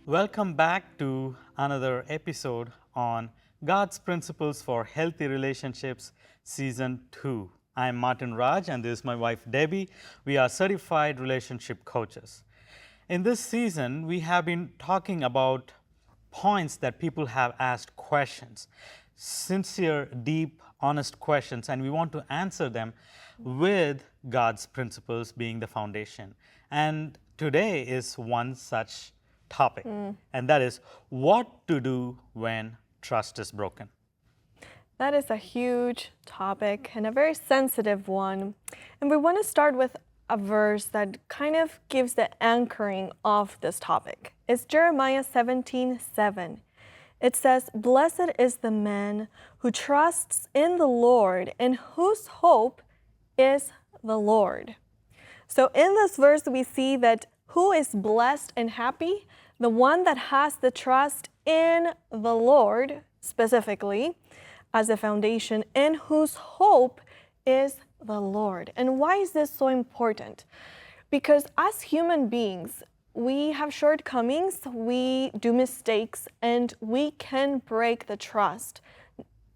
Welcome back to another episode on God's Principles for Healthy Relationships, Season 2. I'm Martin Raj, and this is my wife Debbie. We are certified relationship coaches. In this season, we have been talking about points that people have asked questions, sincere, deep, honest questions, and we want to answer them with God's principles being the foundation. And today is one such topic, and that is what to do when trust is broken. That is a huge topic and a very sensitive one. And we want to start with a verse that kind of gives the anchoring of this topic. It's Jeremiah 17:7. It says, "Blessed is the man who trusts in the Lord and whose hope is the Lord." So in this verse, we see that who is blessed and happy? The one that has the trust in the Lord, specifically, as a foundation, and whose hope is the Lord. And why is this so important? Because as human beings, we have shortcomings, we do mistakes, and we can break the trust.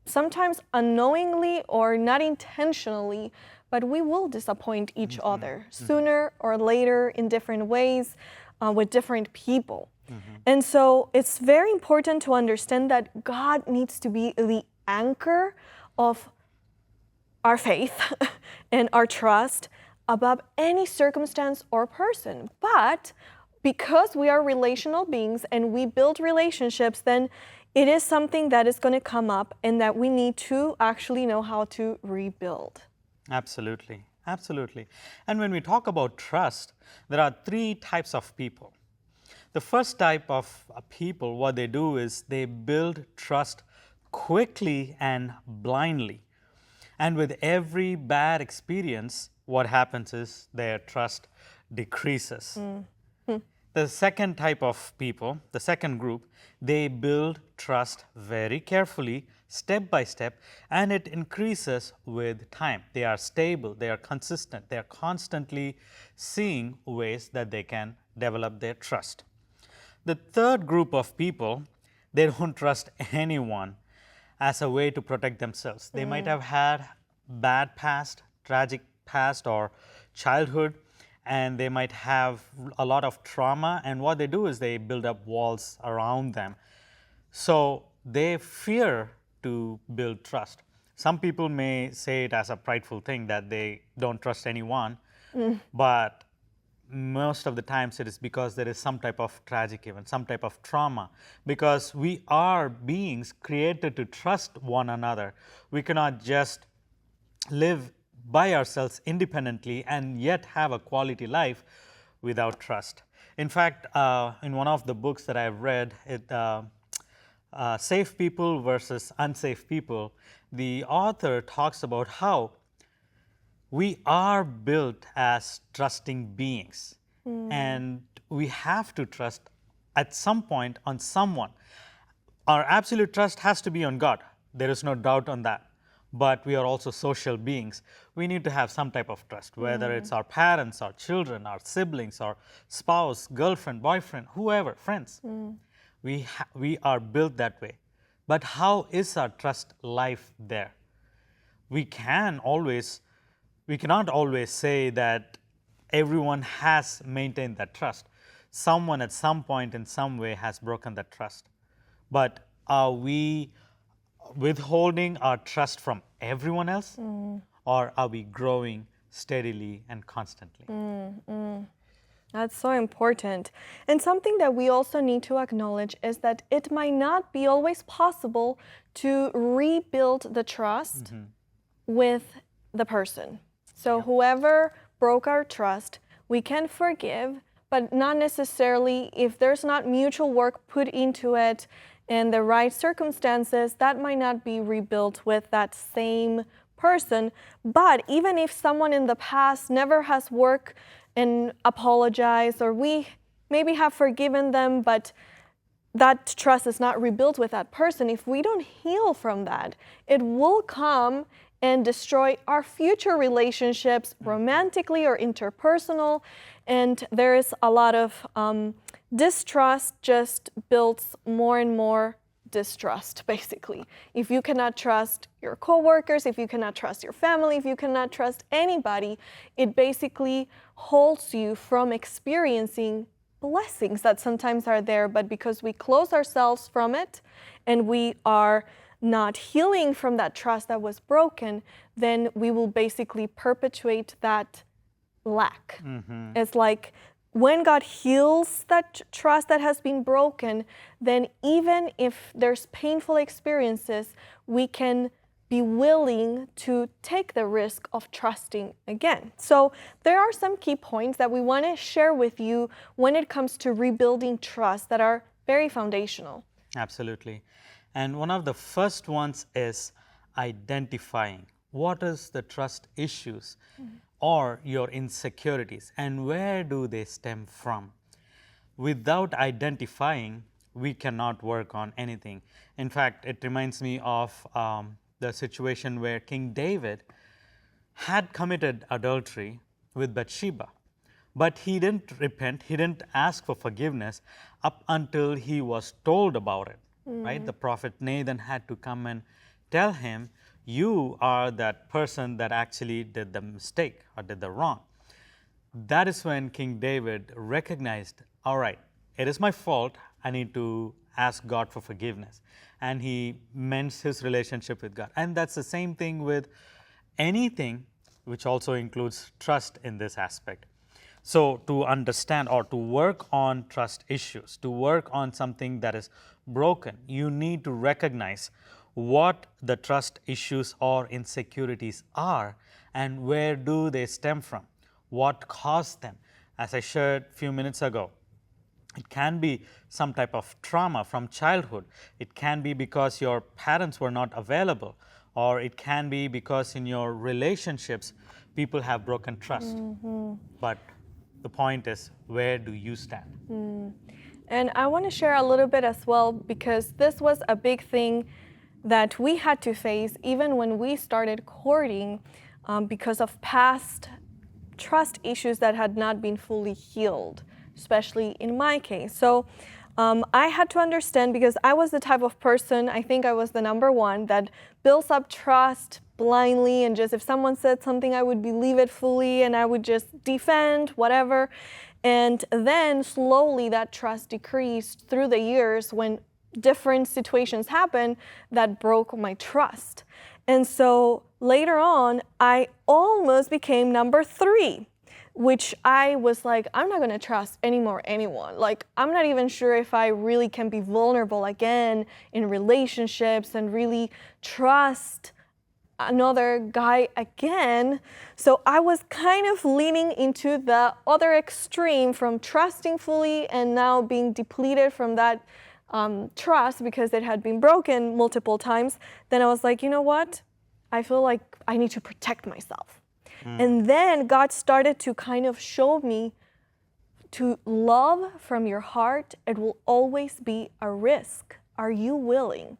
Sometimes unknowingly or not intentionally, but we will disappoint each other sooner or later in different ways with different people. And so it's very important to understand that God needs to be the anchor of our faith and our trust above any circumstance or person. But because we are relational beings and we build relationships, then it is something that is going to come up and that we need to actually know how to rebuild. Absolutely, absolutely. And when we talk about trust, there are three types of people. The first type of people, what they do is they build trust quickly and blindly. And with every bad experience, what happens is their trust decreases. The second type of people, the second group, they build trust very carefully, step by step, and it increases with time. They are stable, they are consistent, they are constantly seeing ways that they can develop their trust. The third group of people, they don't trust anyone as a way to protect themselves. They might have had bad past, tragic past or childhood, and they might have a lot of trauma, and what they do is they build up walls around them. So they fear to build trust. Some people may say it as a prideful thing that they don't trust anyone, but most of the times it is because there is some type of tragic event, some type of trauma, because we are beings created to trust one another. We cannot just live by ourselves independently and yet have a quality life without trust. In fact, in one of the books that I've read, Safe People versus Unsafe People, the author talks about how we are built as trusting beings, and we have to trust at some point on someone. Our absolute trust has to be on God. There is no doubt on that. But we are also social beings. We need to have some type of trust, whether it's our parents, our children, our siblings, our spouse, girlfriend, boyfriend, whoever, friends. We are built that way. But how is our trust life there? We cannot always say that everyone has maintained that trust. Someone at some point in some way has broken that trust. But are we withholding our trust from everyone else, or are we growing steadily and constantly? That's so important. And something that we also need to acknowledge is that it might not be always possible to rebuild the trust with the person. So whoever broke our trust, we can forgive, but not necessarily if there's not mutual work put into it and the right circumstances, that might not be rebuilt with that same person. But even if someone in the past never has worked and apologized, or we maybe have forgiven them, but that trust is not rebuilt with that person, if we don't heal from that, it will come and destroy our future relationships, romantically or interpersonal. And there is a lot of distrust, just builds more and more distrust, basically. If you cannot trust your coworkers, if you cannot trust your family, if you cannot trust anybody, it basically holds you from experiencing blessings that sometimes are there, but because we close ourselves from it and we are not healing from that trust that was broken, then we will basically perpetuate that lack. It's like when God heals that trust that has been broken, then even if there's painful experiences, we can be willing to take the risk of trusting again. So there are some key points that we want to share with you when it comes to rebuilding trust that are very foundational. Absolutely. And one of the first ones is identifying what is the trust issues or your insecurities and where do they stem from. Without identifying, we cannot work on anything. In fact, it reminds me of the situation where King David had committed adultery with Bathsheba, but he didn't repent, he didn't ask for forgiveness up until he was told about it, right? The prophet Nathan had to come and tell him, you are that person that actually did the mistake or did the wrong. That is when King David recognized, all right, it is my fault, I need to ask God for forgiveness. And he mends his relationship with God. And that's the same thing with anything, which also includes trust in this aspect. So to understand or to work on trust issues, to work on something that is broken, you need to recognize what the trust issues or insecurities are and where do they stem from, what caused them. As I shared a few minutes ago, it can be some type of trauma from childhood. It can be because your parents were not available, or it can be because in your relationships, people have broken trust. But the point is, where do you stand? And I want to share a little bit as well, because this was a big thing that we had to face even when we started courting, because of past trust issues that had not been fully healed, especially in my case. So I had to understand, because I was the type of person, I think I was the number one, that builds up trust blindly, and just if someone said something, I would believe it fully and I would just defend whatever. And then slowly that trust decreased through the years when different situations happened that broke my trust. And so later on, I almost became number 3, which I was like, I'm not going to trust anymore anyone. Like, I'm not even sure if I really can be vulnerable again in relationships and really trust another guy again. So I was kind of leaning into the other extreme, from trusting fully and now being depleted from that trust because it had been broken multiple times. Then I was like, you know what? I feel like I need to protect myself. And then God started to kind of show me, to love from your heart, it will always be a risk. Are you willing?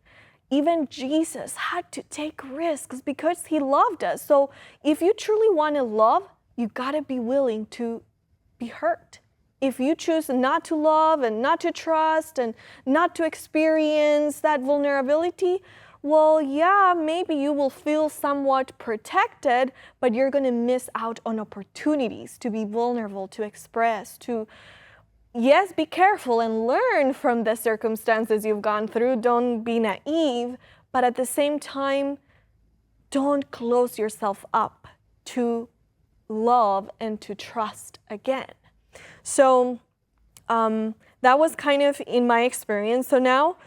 Even Jesus had to take risks because he loved us. So if you truly want to love, you gotta be willing to be hurt. If you choose not to love and not to trust and not to experience that vulnerability, well, yeah, maybe you will feel somewhat protected, but you're going to miss out on opportunities to be vulnerable, to express, to, yes, be careful and learn from the circumstances you've gone through. Don't be naive, but at the same time, don't close yourself up to love and to trust again. So that was kind of in my experience. So now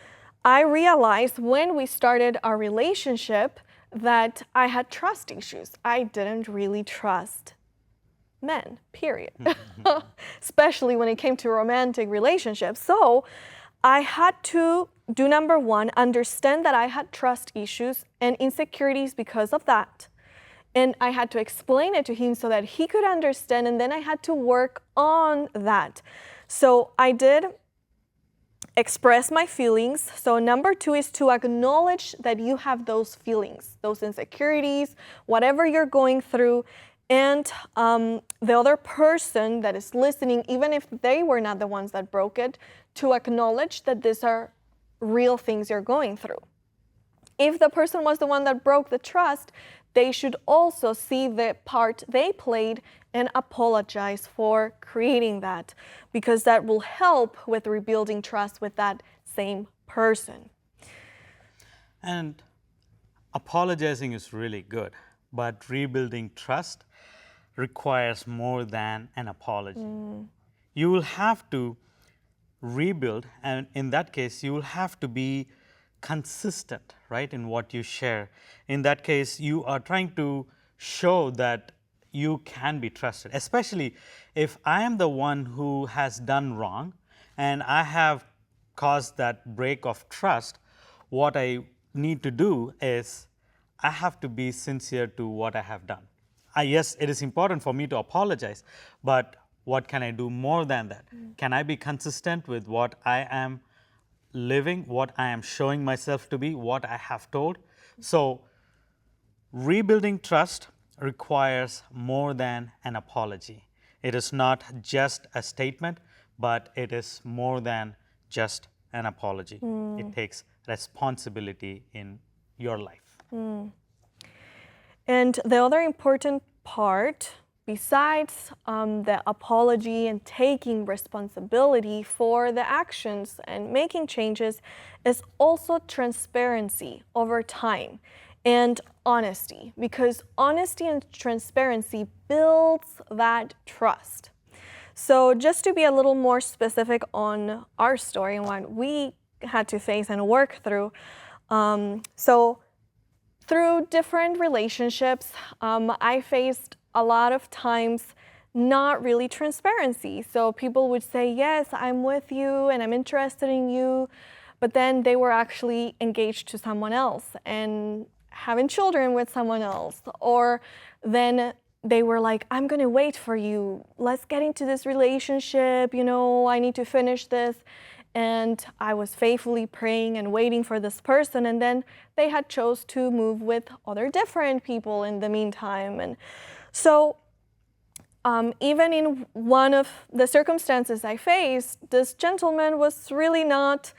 I realized when we started our relationship that I had trust issues. I didn't really trust men, period, especially when it came to romantic relationships. So I had to do number 1, understand that I had trust issues and insecurities because of that. And I had to explain it to him so that he could understand, and then I had to work on that. So I did express my feelings. So number 2 is to acknowledge that you have those feelings, those insecurities, whatever you're going through. And the other person that is listening, even if they were not the ones that broke it, to acknowledge that these are real things you're going through. If the person was the one that broke the trust, they should also see the part they played and apologize for creating that, because that will help with rebuilding trust with that same person. And apologizing is really good, but rebuilding trust requires more than an apology. You will have to rebuild, and in that case, you will have to be consistent, right, in what you share. In that case, you are trying to show that you can be trusted, especially if I am the one who has done wrong and I have caused that break of trust. What I need to do is I have to be sincere to what I have done. Yes, it is important for me to apologize, but what can I do more than that? Can I be consistent with what I am living, what I am showing myself to be, what I have told? So rebuilding trust requires more than an apology. It is not just a statement, but it is more than just an apology. It takes responsibility in your life. And the other important part, besides the apology and taking responsibility for the actions and making changes, is also transparency over time and honesty, because honesty and transparency builds that trust. So just to be a little more specific on our story and what we had to face and work through, so through different relationships, I faced a lot of times not really transparency. So people would say, yes, I'm with you and I'm interested in you, but then they were actually engaged to someone else and having children with someone else. Or then they were like, I'm gonna wait for you. Let's get into this relationship, you know, I need to finish this. And I was faithfully praying and waiting for this person, and then they had chose to move with other different people in the meantime. And so even in one of the circumstances I faced, this gentleman was really not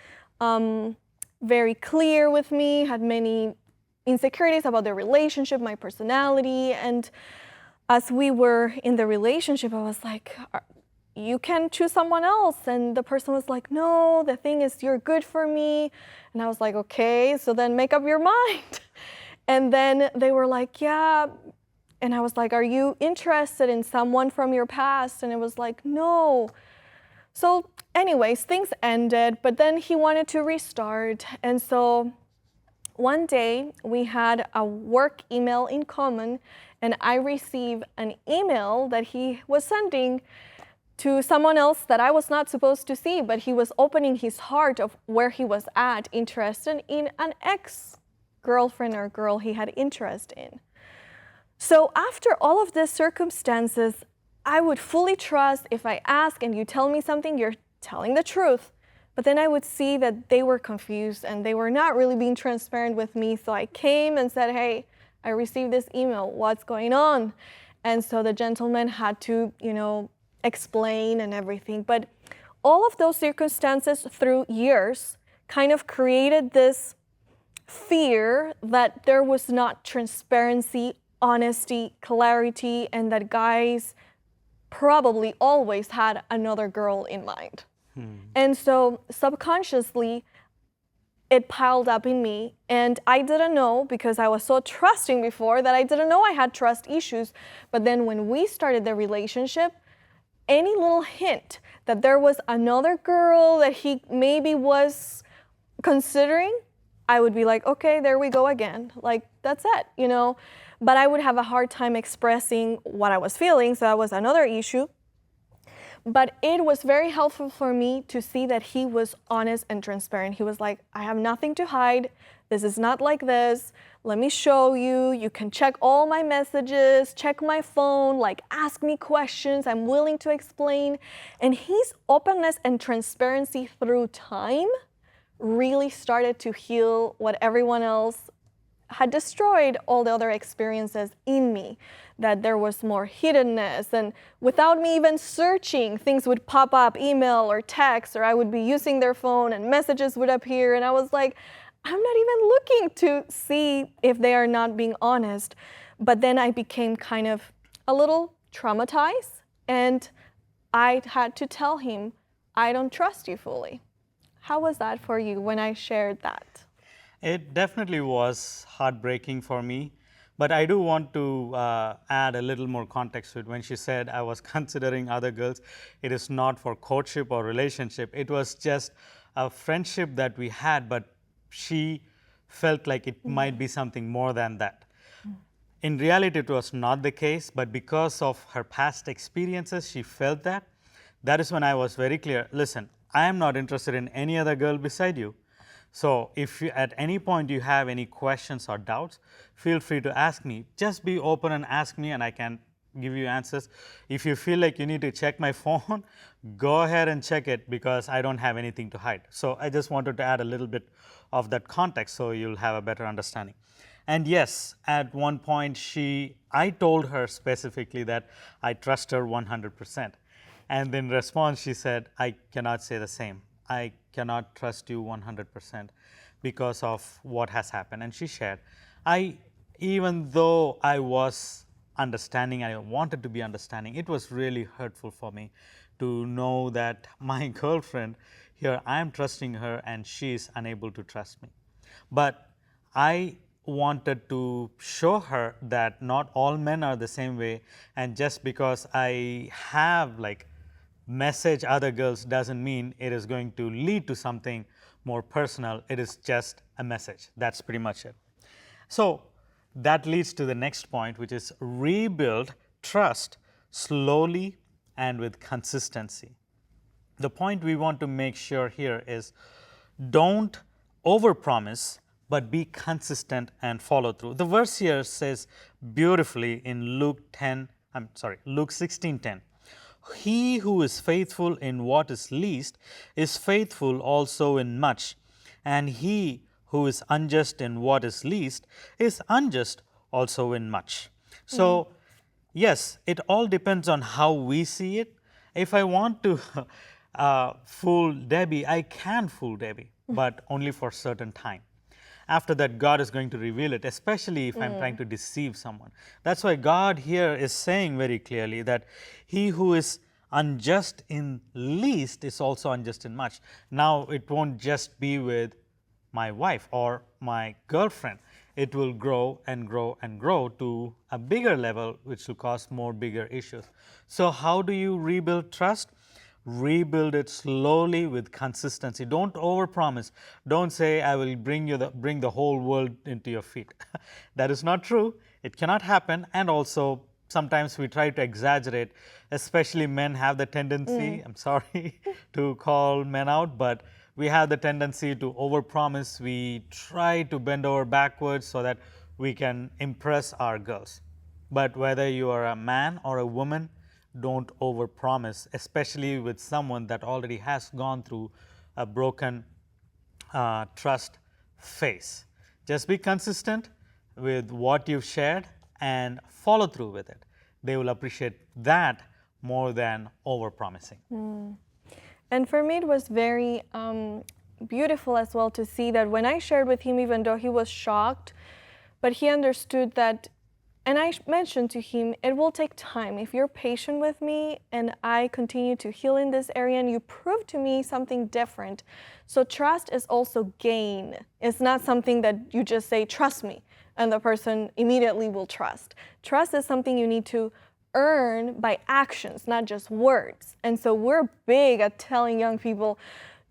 very clear with me, had many insecurities about the relationship, my personality. And as we were in the relationship, I was like, you can choose someone else. And the person was like, no, the thing is, you're good for me. And I was like, okay, so then make up your mind. And then they were like, yeah. And I was like, are you interested in someone from your past? And it was like, no. So anyways, things ended, but then he wanted to restart. And so one day we had a work email in common, and I received an email that he was sending to someone else that I was not supposed to see, but he was opening his heart of where he was at, interested in an ex-girlfriend or girl he had interest in. So after all of these circumstances, I would fully trust if I ask and you tell me something, you're telling the truth. But then I would see that they were confused and they were not really being transparent with me. So I came and said, hey, I received this email, what's going on? And so the gentleman had to, explain and everything. But all of those circumstances through years kind of created this fear that there was not transparency, honesty, clarity, and that guys probably always had another girl in mind. And so subconsciously, it piled up in me, and I didn't know, because I was so trusting before, that I didn't know I had trust issues. But then when we started the relationship, any little hint that there was another girl that he maybe was considering, I would be like, okay, there we go again. Like, that's it, But I would have a hard time expressing what I was feeling, so that was another issue. But it was very helpful for me to see that he was honest and transparent. He was like, I have nothing to hide. This is not like this. Let me show you. You can check all my messages, check my phone, like ask me questions. I'm willing to explain. And his openness and transparency through time really started to heal what everyone else had destroyed, all the other experiences in me, that there was more hiddenness, and without me even searching, things would pop up, email or text, or I would be using their phone and messages would appear, and I was like, I'm not even looking to see if they are not being honest. But then I became kind of a little traumatized, and I had to tell him, I don't trust you fully. How was that for you when I shared that? It definitely was heartbreaking for me, but I do want to add a little more context to it. When she said I was considering other girls, it is not for courtship or relationship. It was just a friendship that we had, but she felt like it might be something more than that. In reality, it was not the case, but because of her past experiences, she felt that. That is when I was very clear, listen, I am not interested in any other girl beside you. So if you, at any point you have any questions or doubts, feel free to ask me. Just be open and ask me, and I can give you answers. If you feel like you need to check my phone, go ahead and check it, because I don't have anything to hide. So I just wanted to add a little bit of that context so you'll have a better understanding. And yes, at one point I told her specifically that I trust her 100%. And in response, she said, I cannot say the same. I cannot trust you 100% because of what has happened. And she shared, even though I was understanding, I wanted to be understanding, it was really hurtful for me to know that my girlfriend here, I am trusting her and she is unable to trust me. But I wanted to show her that not all men are the same way, and just because I have like message other girls doesn't mean it is going to lead to something more personal. It is just a message. That's pretty much it. So that leads to the next point, which is rebuild trust slowly and with consistency. The point we want to make sure here is don't overpromise, but be consistent and follow through. The verse here says beautifully in Luke 16:10. He who is faithful in what is least is faithful also in much, and he who is unjust in what is least is unjust also in much. So, yes, it all depends on how we see it. If I want to fool Debbie, I can fool Debbie, but only for a certain time. After that, God is going to reveal it, especially if I'm trying to deceive someone. That's why God here is saying very clearly that he who is unjust in least is also unjust in much. Now, it won't just be with my wife or my girlfriend. It will grow and grow and grow to a bigger level, which will cause more bigger issues. So how do you rebuild trust? Rebuild it slowly with consistency. Don't overpromise. Don't say, I will bring the whole world into your feet. That is not true. It cannot happen. And also, sometimes we try to exaggerate, especially men have the tendency, I'm sorry to call men out, but we have the tendency to overpromise. We try to bend over backwards so that we can impress our girls. But whether you are a man or a woman, don't overpromise, especially with someone that already has gone through a broken trust phase. Just be consistent with what you've shared and follow through with it. They will appreciate that more than overpromising. And for me, it was very beautiful as well to see that when I shared with him, even though he was shocked, but he understood that. And I mentioned to him, it will take time. If you're patient with me and I continue to heal in this area and you prove to me something different. So trust is also gain. It's not something that you just say, trust me, and the person immediately will trust. Trust is something you need to earn by actions, not just words. And so we're big at telling young people,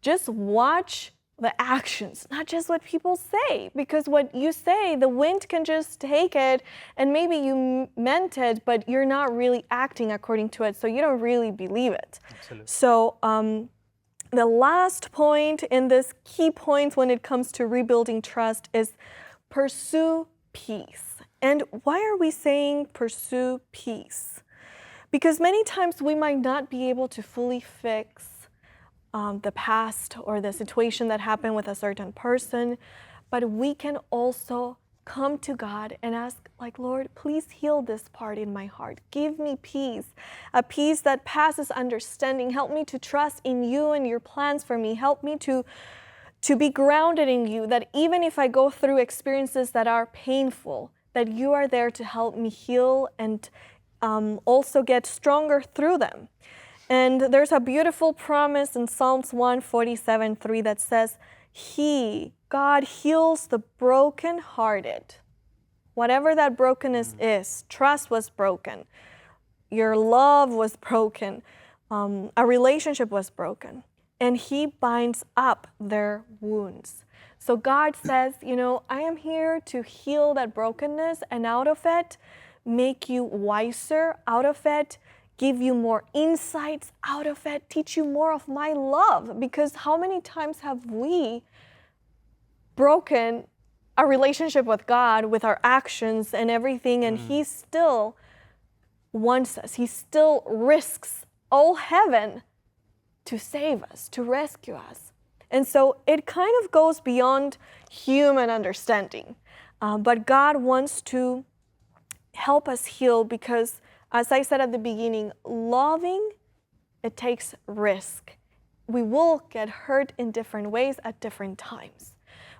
just watch the actions, not just what people say, because what you say, the wind can just take it and maybe you meant it, but you're not really acting according to it, so you don't really believe it. Absolutely. So the last point in this key points when it comes to rebuilding trust is pursue peace. And why are we saying pursue peace? Because many times we might not be able to fully fix the past or the situation that happened with a certain person, but we can also come to God and ask, like, Lord, please heal this part in my heart. Give me peace, a peace that passes understanding. Help me to trust in you and your plans for me. Help me to be grounded in you, that even if I go through experiences that are painful, that you are there to help me heal and also get stronger through them. And there's a beautiful promise in Psalms 147:3 that says, God heals the brokenhearted. Whatever that brokenness is, trust was broken, your love was broken, a relationship was broken, and He binds up their wounds. So God says, I am here to heal that brokenness, and out of it, make you wiser, out of it, give you more insights, out of it, teach you more of my love. Because how many times have we broken a relationship with God with our actions and everything, and He still wants us. He still risks all heaven to save us, to rescue us. And so it kind of goes beyond human understanding. But God wants to help us heal because, as I said at the beginning, loving, it takes risk. We will get hurt in different ways at different times.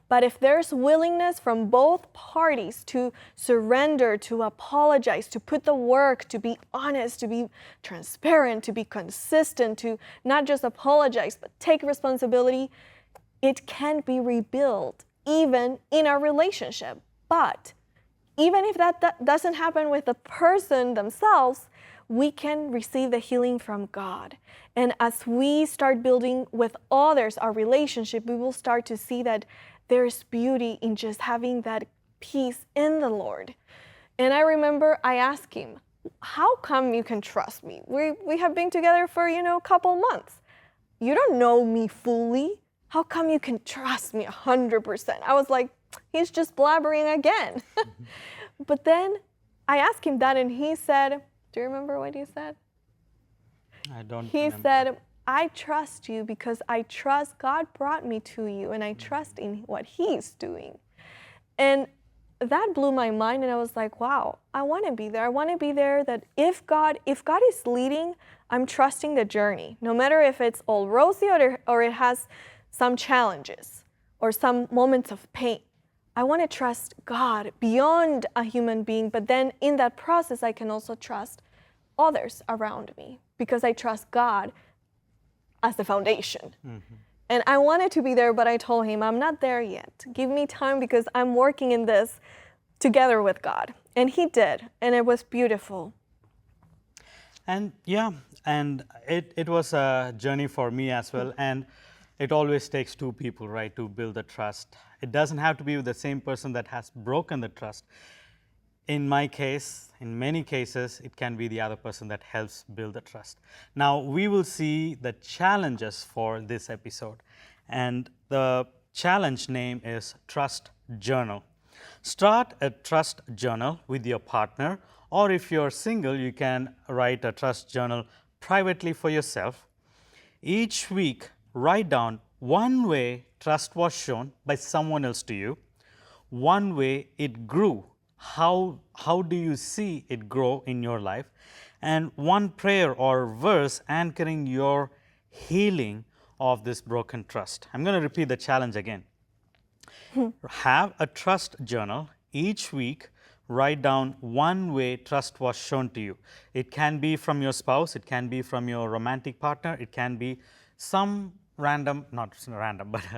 But if there's willingness from both parties to surrender, to apologize, to put the work, to be honest, to be transparent, to be consistent, to not just apologize, but take responsibility, it can be rebuilt even in a relationship. But even if that doesn't happen with the person themselves, we can receive the healing from God. And as we start building with others our relationship, we will start to see that there's beauty in just having that peace in the Lord. And I remember I asked Him, how come you can trust me? We have been together for, a couple months. You don't know me fully. How come you can trust me 100%? I was like, he's just blabbering again. But then I asked him that and he said, do you remember what he said? I don't He remember. said, I trust you because I trust God brought me to you and I trust in what He's doing. And that blew my mind and I was like, wow, I want to be there. I want to be there that if God is leading, I'm trusting the journey. No matter if it's all rosy or it has some challenges or some moments of pain. I want to trust God beyond a human being, but then in that process, I can also trust others around me because I trust God as the foundation. Mm-hmm. And I wanted to be there, but I told Him, I'm not there yet. Give me time because I'm working in this together with God. And He did, and it was beautiful. And it was a journey for me as well. And it always takes two people, right, to build the trust. It doesn't have to be with the same person that has broken the trust. In my case, in many cases, it can be the other person that helps build the trust. Now, we will see the challenges for this episode. And the challenge name is Trust Journal. Start a trust journal with your partner, or if you're single, you can write a trust journal privately for yourself. Each week, write down one way trust was shown by someone else to you, one way it grew. How do you see it grow in your life? And one prayer or verse anchoring your healing of this broken trust. I'm going to repeat the challenge again. Have a trust journal. Each week, write down one way trust was shown to you. It can be from your spouse, it can be from your romantic partner, it can be some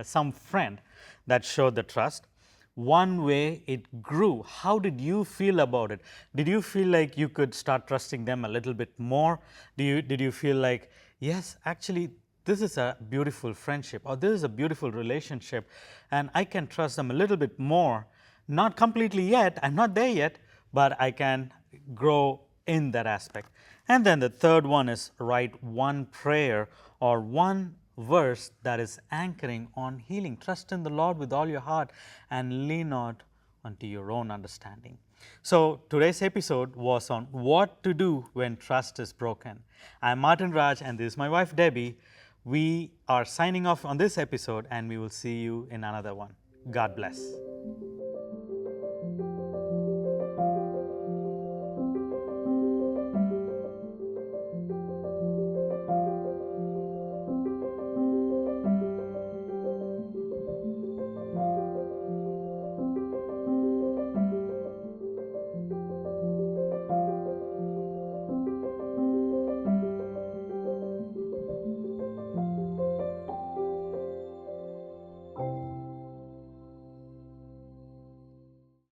some friend that showed the trust. One way it grew. How did you feel about it? Did you feel like you could start trusting them a little bit more? Did you feel like, yes, actually, this is a beautiful friendship, or this is a beautiful relationship, and I can trust them a little bit more? Not completely yet, I'm not there yet, but I can grow in that aspect. And then the third one is write one prayer or one verse that is anchoring on healing. Trust in the Lord with all your heart and lean not unto your own understanding. So today's episode was on what to do when trust is broken. I'm Martin Raj and this is my wife Debbie. We are signing off on this episode and we will see you in another one. God bless.